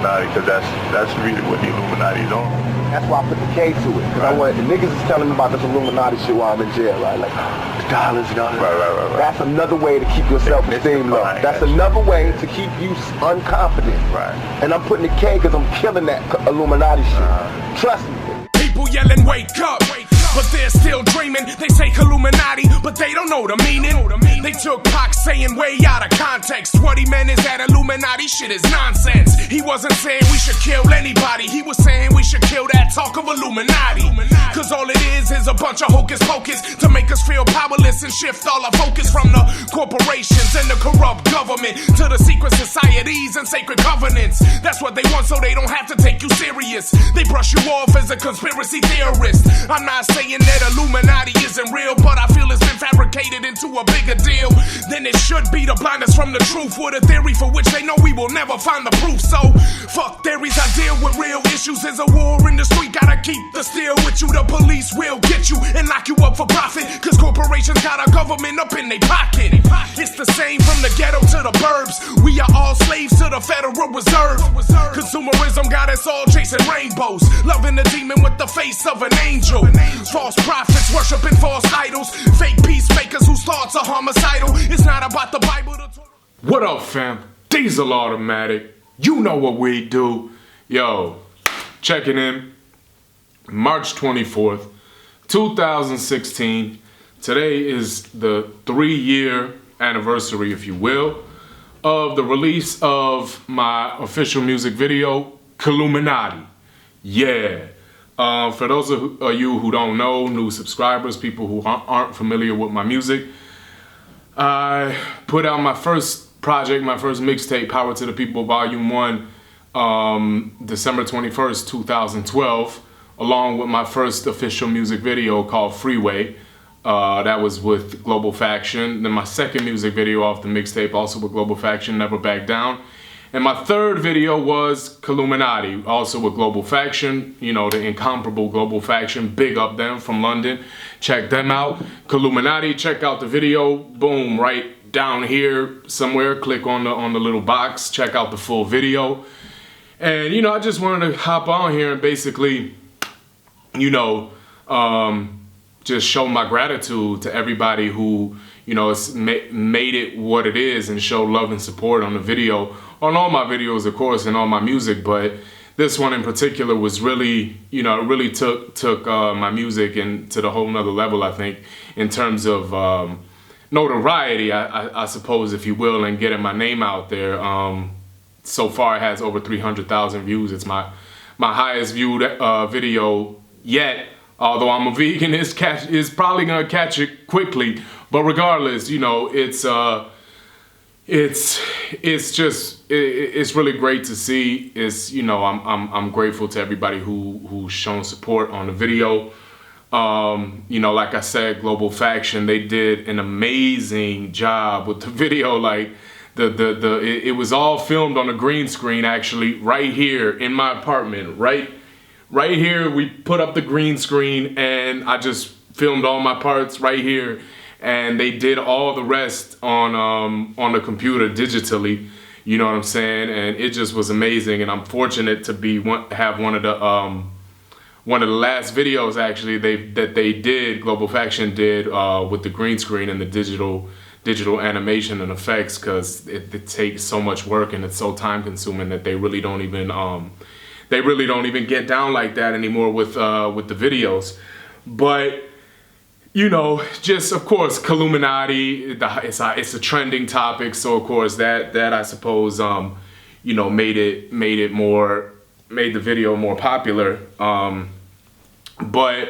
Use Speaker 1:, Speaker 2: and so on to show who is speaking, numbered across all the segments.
Speaker 1: Illuminati, because that's really what the Illuminati's on.
Speaker 2: That's why I put the K to it. Because I want, the niggas is telling me about this Illuminati shit while I'm in jail, right? Like, the dollars.
Speaker 1: Right.
Speaker 2: That's another way to keep your self-esteem low. That's another way to keep you unconfident.
Speaker 1: Right.
Speaker 2: And I'm putting the K because I'm killing that Illuminati shit. Trust me.
Speaker 3: People yelling, wake up. But they're still dreaming. They say Killuminati, but they don't know the meaning. They took Pac saying way out of context. What he meant is that Illuminati shit is nonsense. He wasn't saying we should kill anybody. He was saying we should kill that talk of Illuminati. Cause all it is a bunch of hocus pocus to make us feel powerless and shift all our focus from the corporations and the corrupt government to the secret societies and sacred covenants. That's what they want so they don't have to take you serious. They brush you off as a conspiracy theorist. I'm not saying that Illuminati isn't real, but I feel it's been fabricated into a bigger deal than it should be to blind us from the truth with a theory for which they know we will never find the proof. So fuck theories, I deal with real issues. There's a war in the street, gotta keep the steel with you. The police will get you and lock you up for profit, cause corporations got our government up in their pocket. It's the same from the ghetto to the burbs. We are all slaves to the Federal Reserve. Consumerism got us all chasing rainbows, loving the demon with the face of an angel. False prophets worshiping false idols, fake peacemakers whose thoughts are homicidal. It's not about the Bible.
Speaker 4: What up, fam? DISL Automatic. You know what we do. Yo, checking in. March 24th, 2016. Today is the 3-year anniversary, if you will, of the release of my official music video, Killuminati. Yeah. For those of you who don't know, new subscribers, people who aren't familiar with my music, I put out my first project, my first mixtape, Power to the People, Volume 1, December 21st, 2012, along with my first official music video called Freeway. That was with Global Faction. Then my second music video off the mixtape, also with Global Faction, Never Back Down. And my third video was Killuminati, also with Global Faction, you know, the incomparable Global Faction. Big up them from London. Check them out. Killuminati, check out the video. Boom, right down here somewhere. Click on the little box. Check out the full video. And, you know, I just wanted to hop on here and basically, you know, just show my gratitude to everybody who, you know, it's made it what it is and show love and support on the video. On all my videos, of course, and all my music, but this one in particular was really, you know, it really took my music and to the whole nother level, I think, in terms of notoriety, I suppose, if you will, and getting my name out there. So far, it has over 300,000 views. It's my highest viewed video yet. Although I'm a vegan, it's probably gonna catch it quickly. But regardless, you know, it's really great to see. It's, you know, I'm grateful to everybody who's shown support on the video. You know, like I said, Global Faction, they did an amazing job with the video. Like it was all filmed on a green screen, actually, right here in my apartment. Right here, we put up the green screen, and I just filmed all my parts right here. And they did all the rest on the computer digitally, you know what I'm saying? And it just was amazing. And I'm fortunate to have one of the last videos actually that they did, Global Faction did, with the green screen and the digital animation and effects, because it takes so much work and it's so time consuming that they really don't even get down like that anymore with the videos. But you know, just of course, Killuminati, it's a trending topic, so of course that I suppose you know, made the video more popular. But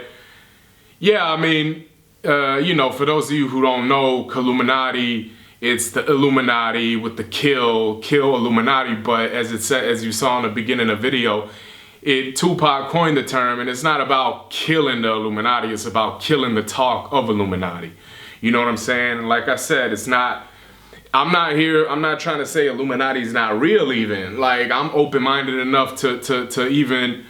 Speaker 4: yeah, I mean, you know, for those of you who don't know, Killuminati, it's the Illuminati with the kill Illuminati. But as you saw in the beginning of the video, Tupac coined the term, and it's not about killing the Illuminati, it's about killing the talk of Illuminati. You know what I'm saying? And like I said, I'm not trying to say Illuminati's not real even. Like, I'm open-minded enough to even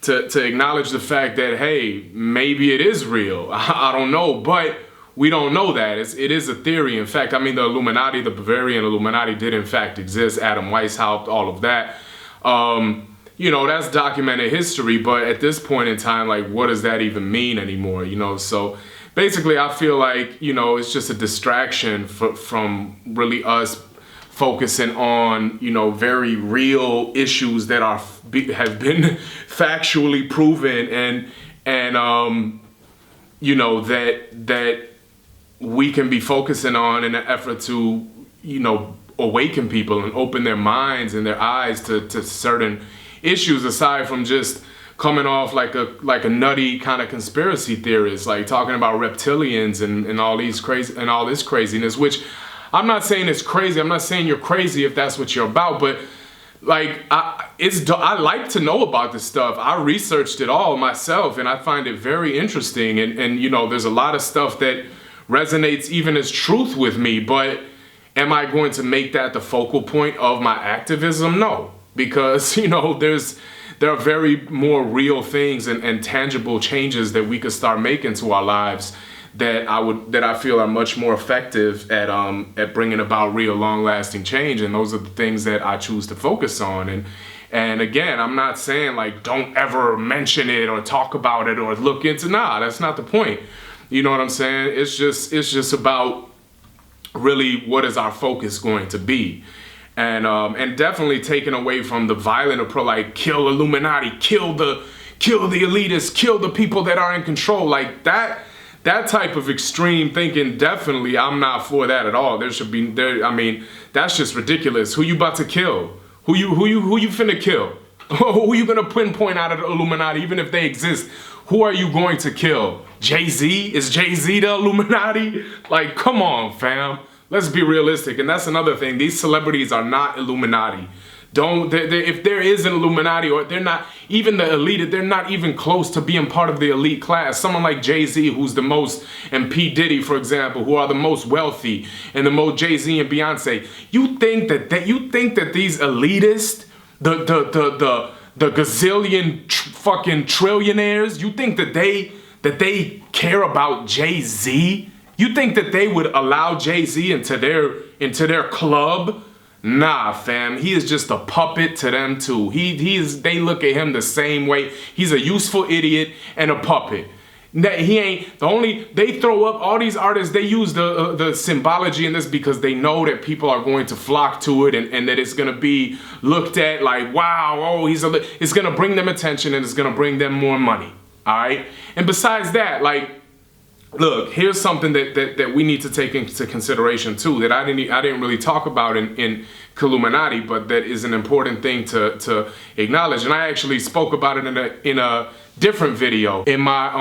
Speaker 4: acknowledge the fact that, hey, maybe it is real. I don't know, but we don't know that. It is a theory. In fact, I mean, the Illuminati, the Bavarian Illuminati did in fact exist. Adam Weishaupt, all of that. You know, that's documented history, but at this point in time, like, what does that even mean anymore, you know? So basically, I feel like, you know, it's just a distraction from really us focusing on, you know, very real issues that have been factually proven and you know, that we can be focusing on in an effort to, you know, awaken people and open their minds and their eyes to certain issues, aside from just coming off like a nutty kind of conspiracy theorist, like talking about reptilians and all these crazy and all this craziness, which I'm not saying it's crazy. I'm not saying you're crazy if that's what you're about, but like I like to know about this stuff. I researched it all myself and I find it very interesting, and you know, there's a lot of stuff that resonates even as truth with me, but am I going to make that the focal point of my activism? No. Because, you know, there are very more real things and tangible changes that we could start making to our lives that I feel are much more effective at bringing about real long-lasting change, and those are the things that I choose to focus on. And again, I'm not saying like don't ever mention it or talk about it or look into. Nah, that's not the point. You know what I'm saying? It's just about really what is our focus going to be. And definitely taken away from the violent approach, like kill Illuminati, kill the elitists, kill the people that are in control, like that type of extreme thinking. Definitely, I'm not for that at all. I mean, that's just ridiculous. Who you about to kill? Who you finna kill? Who you gonna pinpoint out of the Illuminati, even if they exist? Who are you going to kill? Jay-Z? Is Jay-Z the Illuminati? Like, come on, fam. Let's be realistic, and that's another thing. These celebrities are not Illuminati. If there is an Illuminati, or they're not even the elite, they're not even close to being part of the elite class. Someone like Jay-Z, who's the most, and P. Diddy, for example, who are the most wealthy, and the most Jay-Z and Beyonce. You think that these elitists, the gazillion fucking trillionaires, you think that they care about Jay-Z? You think that they would allow Jay-Z into their club? Nah, fam. He is just a puppet to them too. They look at him the same way. He's a useful idiot and a puppet. He ain't the only. They throw up all these artists. They use the symbology in this because they know that people are going to flock to it, and that it's gonna be looked at like, wow, oh, it's gonna bring them attention and it's gonna bring them more money. All right. And besides that, like, look, here's something that we need to take into consideration too, that I didn't really talk about in Killuminati, but that is an important thing to acknowledge. And I actually spoke about it in a different video in my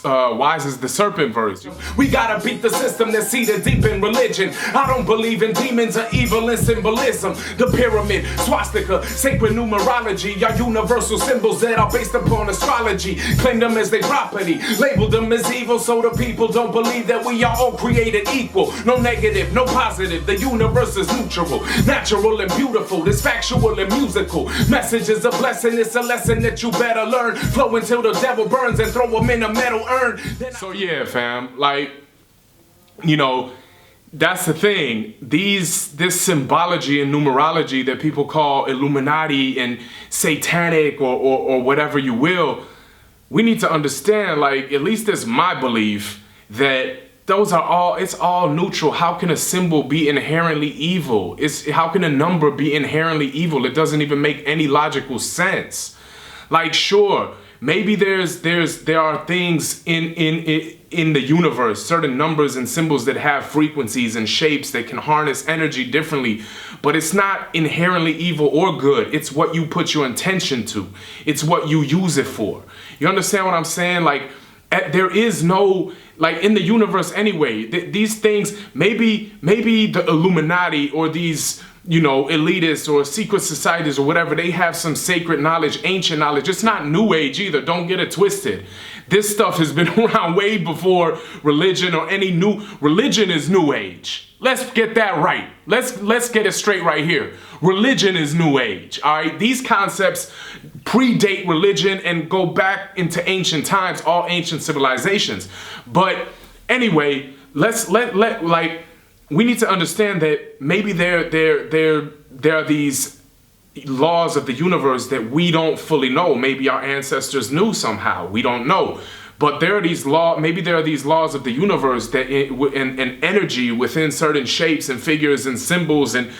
Speaker 4: Wise as the Serpent verse.
Speaker 3: We gotta beat the system that's seated deep in religion. I don't believe in demons or evil and symbolism. The pyramid, swastika, sacred numerology are universal symbols that are based upon astrology. Claim them as their property, label them as evil so the people don't believe that we are all created equal. No negative, no positive, the universe is neutral, natural and beautiful, it's factual and musical. Message is a blessing, it's a lesson that you better learn. Flow into the devil burns and throw them in a metal urn.
Speaker 4: So yeah, fam, like, you know, that's the thing. This symbology and numerology that people call Illuminati and satanic or whatever you will, we need to understand, like, at least it's my belief that it's all neutral. How can a symbol be inherently evil? How can a number be inherently evil? It doesn't even make any logical sense. Like, sure, maybe there are things in the universe, certain numbers and symbols that have frequencies and shapes that can harness energy differently, but it's not inherently evil or good. It's what you put your intention to. It's what you use it for. You understand what I'm saying? Like, there is no, like, in the universe anyway, these things, maybe the Illuminati or these, you know, elitists or secret societies or whatever, they have some sacred knowledge, ancient knowledge. It's not new age either. Don't get it twisted. This stuff has been around way before religion or any new religion is new age. Let's get that right. Let's get it straight right here. Religion is new age. All right. These concepts predate religion and go back into ancient times, all ancient civilizations. But anyway, we need to understand that maybe there are these laws of the universe that we don't fully know. Maybe our ancestors knew somehow. We don't know. But there are these maybe there are these laws of the universe that and energy within certain shapes and figures and symbols and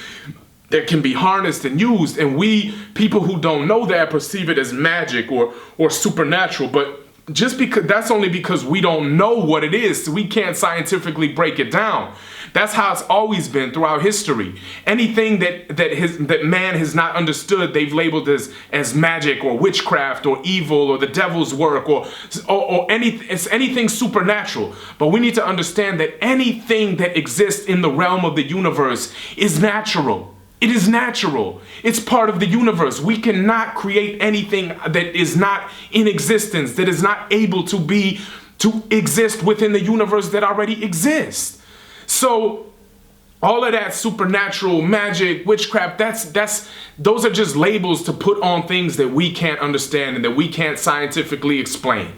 Speaker 4: that can be harnessed and used. And we, people who don't know that, perceive it as magic or supernatural. But just because that's only because we don't know what it is, so we can't scientifically break it down. That's how it's always been throughout history. Anything that man has not understood, they've labeled as magic or witchcraft or evil or the devil's work or anything supernatural. But we need to understand that anything that exists in the realm of the universe is natural. It is natural. It's part of the universe. We cannot create anything that is not in existence, that is not able to exist within the universe that already exists. So all of that supernatural, magic, witchcraft, those are just labels to put on things that we can't understand and that we can't scientifically explain.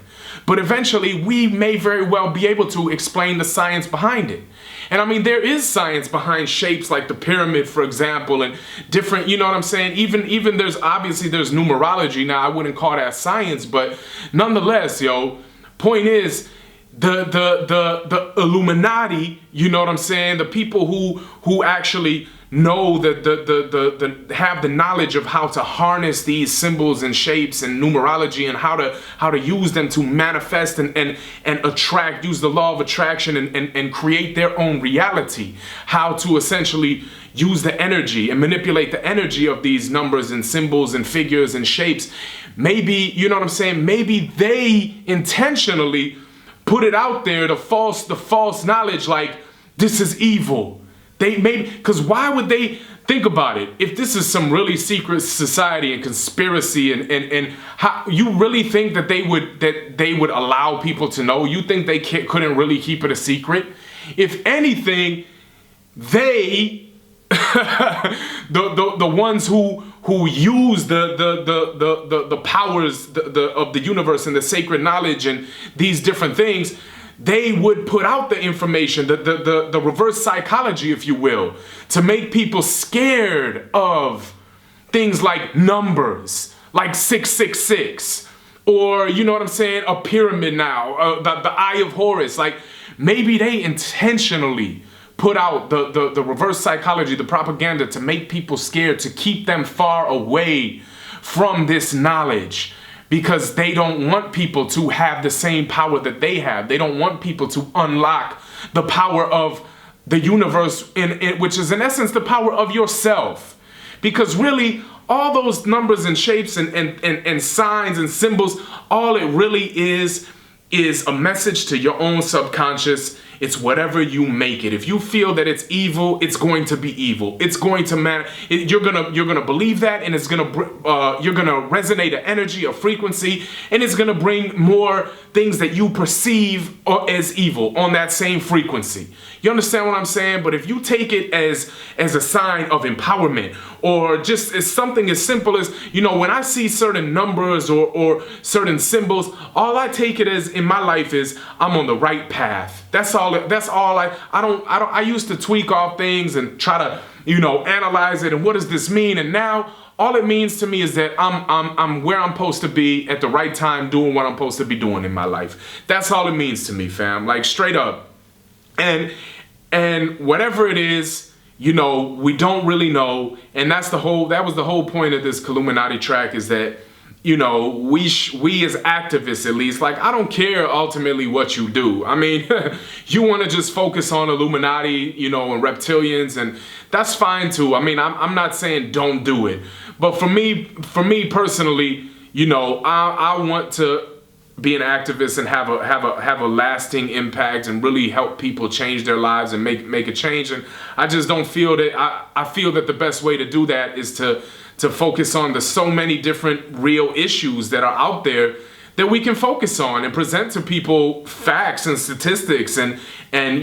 Speaker 4: But eventually we may very well be able to explain the science behind it. And I mean, there is science behind shapes like the pyramid, for example, and different, you know what I'm saying? Even there's numerology. Now, I wouldn't call that science, but nonetheless, point is, the Illuminati, you know what I'm saying? The people who actually know that have the knowledge of how to harness these symbols and shapes and numerology and how to use them to manifest and attract, use the law of attraction and create their own reality. How to essentially use the energy and manipulate the energy of these numbers and symbols and figures and shapes. Maybe, you know what I'm saying? Maybe they intentionally put it out there, the false knowledge, like this is evil. Because why would they think about it? If this is some really secret society and conspiracy and how you really think that they would allow people to know? You think they couldn't really keep it a secret? If anything, they the ones who use the powers of the universe and the sacred knowledge and these different things, they would put out the information, the reverse psychology, if you will, to make people scared of things like numbers, like 666, or, you know what I'm saying, a pyramid now, the Eye of Horus. Like, maybe they intentionally put out the reverse psychology, the propaganda, to make people scared, to keep them far away from this knowledge. Because they don't want people to have the same power that they have. They don't want people to unlock the power of the universe, which is in essence the power of yourself. Because really, all those numbers and shapes and signs and symbols, all it really is a message to your own subconscious. It's whatever you make it. If you feel that it's evil, it's going to be evil. It's going to matter. You're gonna believe that, and it's gonna you're gonna resonate an energy, a frequency, and it's gonna bring more things that you perceive as evil on that same frequency. You understand what I'm saying? But if you take it as a sign of empowerment, or just as something as simple as, you know, when I see certain numbers or certain symbols, all I take it as in my life is I'm on the right path. That's all. I used to tweak off things and try to, you know, analyze it and what does this mean? And now all it means to me is that I'm where I'm supposed to be at the right time, doing what I'm supposed to be doing in my life. That's all it means to me, fam. Like, straight up. And whatever it is, you know, we don't really know. And that was the whole point of this Killuminati track, is that, you know, we as activists, at least, like, I don't care ultimately what you do. I mean, you want to just focus on Illuminati, you know, and reptilians, and that's fine too. I mean, I'm not saying don't do it, but for me personally, you know, I want to be an activist and have a lasting impact and really help people change their lives and make a change. And I just don't feel that I feel that the best way to do that is to focus on the so many different real issues that are out there that we can focus on and present to people facts and statistics and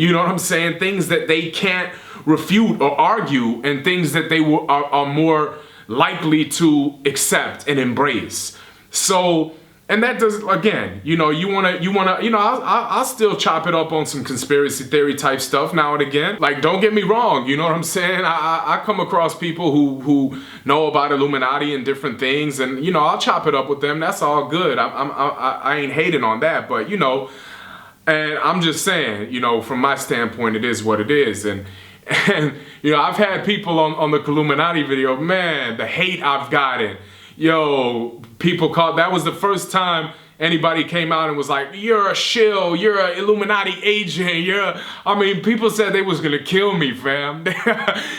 Speaker 4: you know what I'm saying, things that they can't refute or argue, and things that they are more likely to accept and embrace. So And that does, again, you know, I'll still chop it up on some conspiracy theory type stuff now and again. Like, don't get me wrong, you know what I'm saying? I come across people who know about Illuminati and different things, and, you know, I'll chop it up with them. That's all good. I ain't hating on that, but, you know, and I'm just saying, you know, from my standpoint, it is what it is. And you know, I've had people on the Killuminati video, man, the hate I've gotten. Yo, people called, that was the first time anybody came out and was like, you're a shill, you're an Illuminati agent, I mean, people said they was gonna kill me, fam.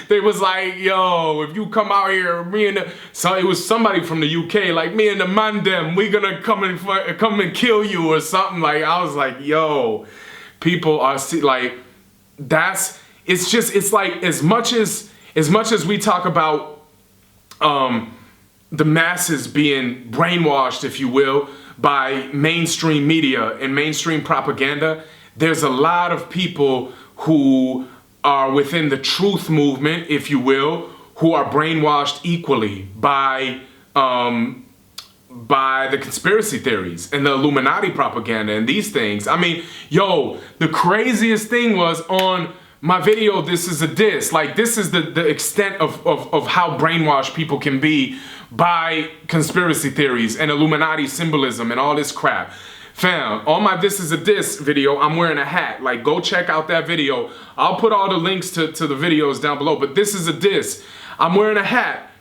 Speaker 4: They was like, yo, if you come out here, it was somebody from the UK, like, me and the man them, we gonna come and kill you or something. Like, I was like, yo, people are, like, it's like, as much as we talk about, the masses being brainwashed, if you will, by mainstream media and mainstream propaganda, there's a lot of people who are within the truth movement, if you will, who are brainwashed equally by the conspiracy theories and the Illuminati propaganda and these things. I mean, yo, the craziest thing was on my video, This Is a Diss. Like, this is the extent of how brainwashed people can be by conspiracy theories and Illuminati symbolism and all this crap. Fam, on my This Is a Diss video, I'm wearing a hat. Like, go check out that video. I'll put all the links to the videos down below, but This Is a Diss. I'm wearing a hat.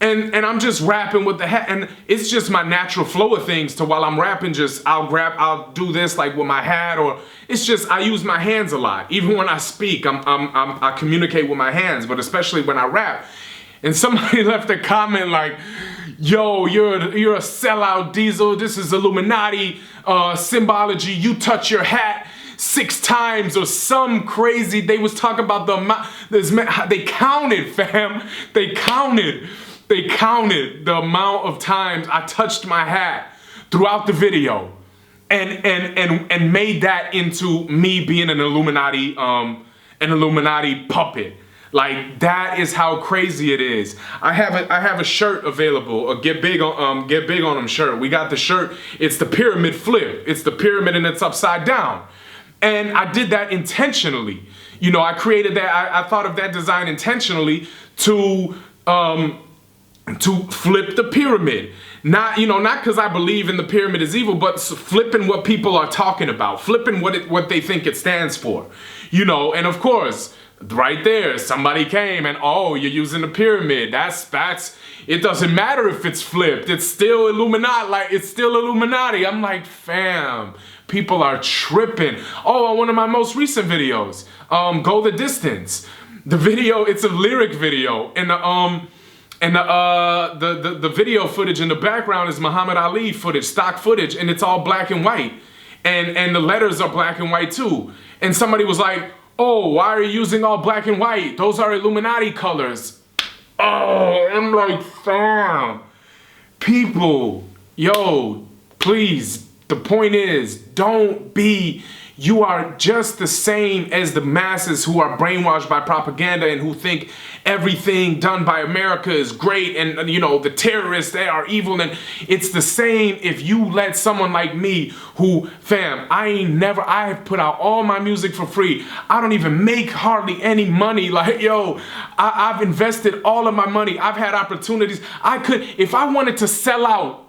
Speaker 4: And I'm just rapping with the hat, and it's just my natural flow of things to while I'm rapping, just I'll do this like with my hat, or it's just I use my hands a lot. Even when I speak, I communicate with my hands, but especially when I rap. And somebody left a comment like, yo, you're a sellout, Diesel. This is Illuminati symbology. You touch your hat 6 times or some crazy. They was talking about the amount. They counted, fam. They counted the amount of times I touched my hat throughout the video, and made that into me being an Illuminati puppet. Like, that is how crazy it is. I have a shirt available, a Get Big on Them shirt. We got the shirt. It's the pyramid flip. It's the pyramid and it's upside down. And I did that intentionally. You know, I created that. I thought of that design intentionally to flip the pyramid. Not because I believe in the pyramid is evil, but flipping what people are talking about, flipping what they think it stands for. You know, and of course, right there, somebody came and, oh, you're using the pyramid. That's it doesn't matter if it's flipped. It's still Illuminati. Like, it's still Illuminati. I'm like, fam, people are tripping. Oh, on one of my most recent videos, Go the Distance. The video, it's a lyric video, and the video footage in the background is Muhammad Ali footage, stock footage, and it's all black and white. And the letters are black and white too. And somebody was like, oh, why are you using all black and white? Those are Illuminati colors. Oh, I'm like, fam. People, yo, please, the point is, don't be, you are just the same as the masses who are brainwashed by propaganda and who think everything done by America is great, and, you know, the terrorists, they are evil. And it's the same if you let someone like me who, fam, I have put out all my music for free. I don't even make hardly any money. Like, yo, I've invested all of my money. I've had opportunities. I could, if I wanted to sell out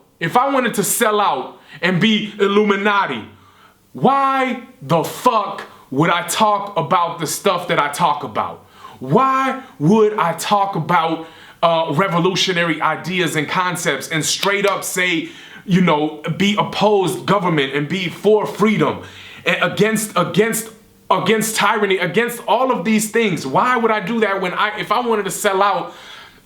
Speaker 4: and be Illuminati, why the fuck would I talk about the stuff that I talk about? Why would I talk about revolutionary ideas and concepts and straight up say, you know, be opposed government and be for freedom and against tyranny, against all of these things? Why would I do that when if I wanted to sell out,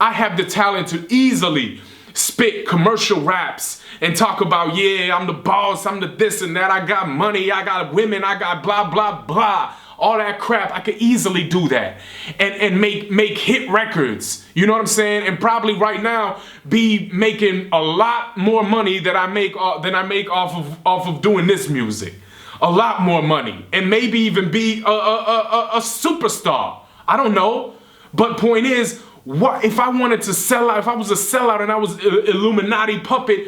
Speaker 4: I have the talent to easily spit commercial raps and talk about, yeah, I'm the boss, I'm the this and that, I got money, I got women, I got blah, blah, blah. All that crap, I could easily do that and make hit records. You know what I'm saying? And probably right now be making a lot more money than I make off of doing this music. A lot more money, and maybe even be a superstar. I don't know. But point is, what if I wanted to sell out? If I was a sellout and I was an Illuminati puppet,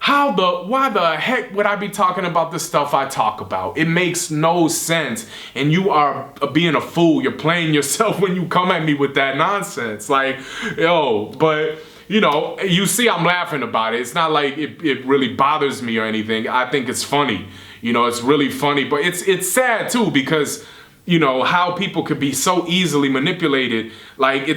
Speaker 4: why the heck would I be talking about the stuff I talk about? It makes no sense. And you are being a fool. You're playing yourself when you come at me with that nonsense. Like, yo, but you know, you see I'm laughing about it. It's not like it really bothers me or anything. I think it's funny. You know, it's really funny, but it's sad too, because you know how people could be so easily manipulated. Like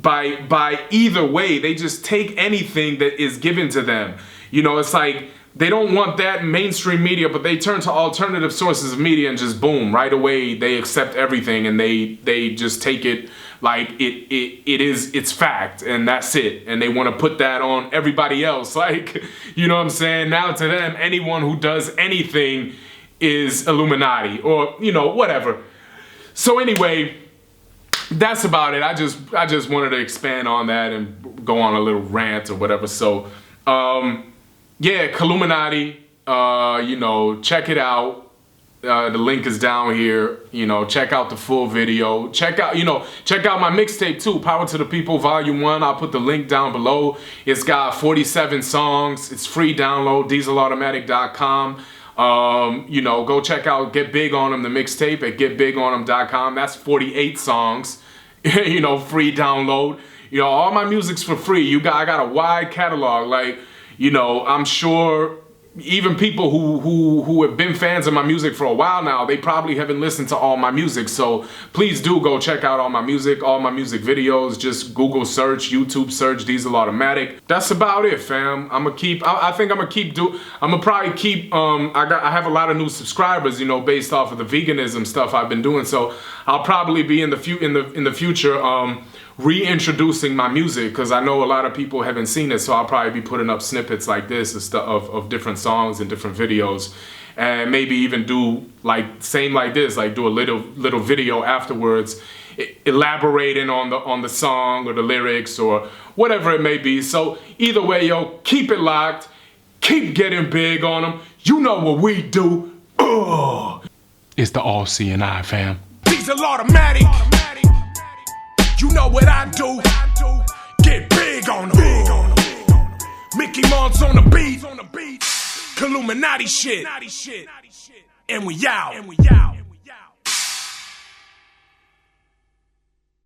Speaker 4: by either way, they just take anything that is given to them. You know, it's like they don't want that mainstream media, but they turn to alternative sources of media and just boom, right away they accept everything and they just take it like it's fact and that's it. And they want to put that on everybody else. Like, you know what I'm saying? Now to them, anyone who does anything is Illuminati or, you know, whatever. So anyway, that's about it. I just wanted to expand on that and go on a little rant or whatever. So, yeah, Killuminati, you know, check it out. The link is down here. You know, check out the full video. Check out my mixtape too, Power to the People Volume 1. I'll put the link down below. It's got 47 songs. It's free download, DISLautomatic.com. You know, go check out Get Big On Them, the mixtape at getbigontem.com. That's 48 songs. You know, free download. You know, all my music's for free. I got a wide catalog. Like, you know, I'm sure even people who have been fans of my music for a while now, they probably haven't listened to all my music. So please do go check out all my music videos. Just Google search, YouTube search DISL Automatic. That's about it, fam. I think I'm gonna probably keep I have a lot of new subscribers, you know, based off of the veganism stuff I've been doing. So I'll probably be in the future reintroducing my music, because I know a lot of people haven't seen it, so I'll probably be putting up snippets like this of different songs and different videos, and maybe even do like this, like do a little video afterwards elaborating on the song or the lyrics or whatever it may be. So either way, yo, keep it locked, keep getting big on them. You know what we do. It's the all CNI, fam.
Speaker 3: DISL Automatic. You know what I do. Get big on them. Mickey Mouse on the beat. Killuminati shit. And we out.